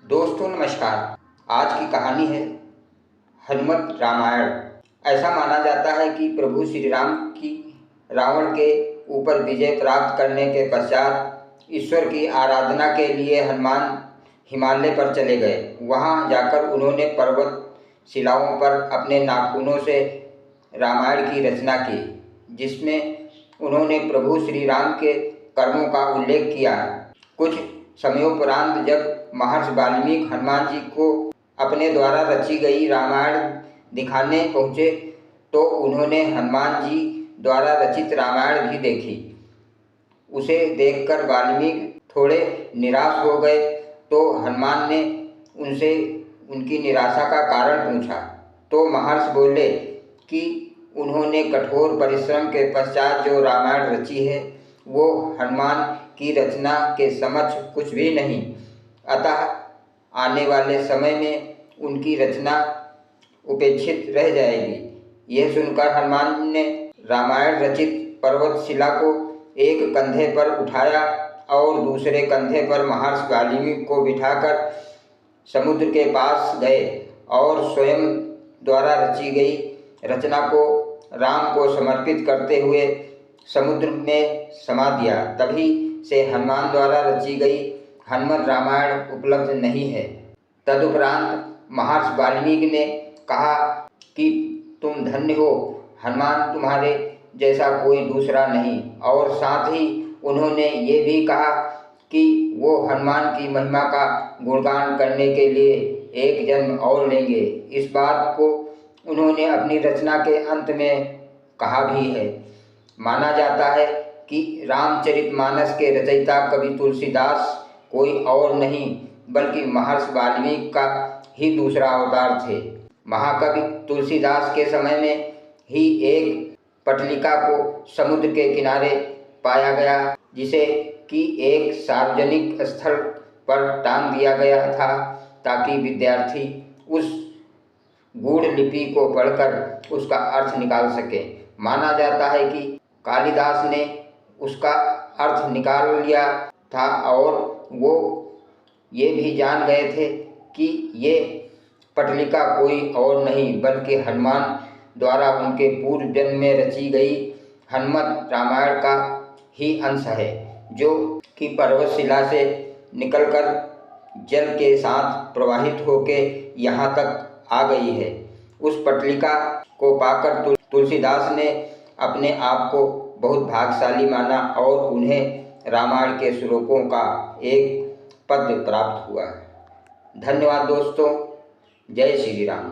दोस्तों नमस्कार। आज की कहानी है हनुमत रामायण। ऐसा माना जाता है कि प्रभु श्री राम की रावण के ऊपर विजय प्राप्त करने के पश्चात ईश्वर की आराधना के लिए हनुमान हिमालय पर चले गए। वहां जाकर उन्होंने पर्वत शिलाओं पर अपने नाखूनों से रामायण की रचना की, जिसमें उन्होंने प्रभु श्री राम के कर्मों का उल्लेख किया। कुछ समयोपरांत जब महर्षि वाल्मीकि हनुमान जी को अपने द्वारा रची गई रामायण दिखाने पहुँचे तो उन्होंने हनुमान जी द्वारा रचित रामायण भी देखी। उसे देखकर वाल्मीकि थोड़े निराश हो गए तो हनुमान ने उनसे उनकी निराशा का कारण पूछा तो महर्षि बोले कि उन्होंने कठोर परिश्रम के पश्चात जो रामायण रची है वो हनुमान की रचना के समक्ष कुछ भी नहीं, अतः आने वाले समय में उनकी रचना उपेक्षित रह जाएगी। यह सुनकर हनुमान ने रामायण रचित पर्वतशिला को एक कंधे पर उठाया और दूसरे कंधे पर महर्षि वाल्मीकि को बिठाकर समुद्र के पास गए और स्वयं द्वारा रची गई रचना को राम को समर्पित करते हुए समुद्र में समा दिया। तभी से हनुमान द्वारा रची गई हनुमत रामायण उपलब्ध नहीं है। तदुपरांत महर्षि वाल्मीकि ने कहा कि तुम धन्य हो, हनुमान तुम्हारे जैसा कोई दूसरा नहीं। और साथ ही उन्होंने ये भी कहा कि वो हनुमान की महिमा का गुणगान करने के लिए एक जन्म और लेंगे। इस बात को उन्होंने अपनी रचना के अंत में कहा भी है। माना जाता है कि रामचरितमानस के रचयिता कवि तुलसीदास कोई और नहीं बल्कि महर्षि वाल्मीकि का ही दूसरा अवतार थे। महाकवि तुलसीदास के समय में ही एक पटलिका को समुद्र के किनारे पाया गया, जिसे कि एक सार्वजनिक स्थल पर टांग दिया गया था ताकि विद्यार्थी उस गूढ़ लिपि को पढ़कर उसका अर्थ निकाल सके। माना जाता है कि कालिदास ने उसका अर्थ निकाल लिया था और वो ये भी जान गए थे कि ये पटलिका कोई और नहीं बल्कि हनुमान द्वारा उनके पूर्व जन्म में रची गई हनुमत रामायण का ही अंश है, जो कि पर्वतशिला से निकलकर जल के साथ प्रवाहित होके यहाँ तक आ गई है। उस पटलिका को पाकर तुलसीदास ने अपने आप को बहुत भाग्यशाली माना और उन्हें रामायण के श्लोकों का एक पद प्राप्त हुआ। धन्यवाद दोस्तों। जय श्री राम।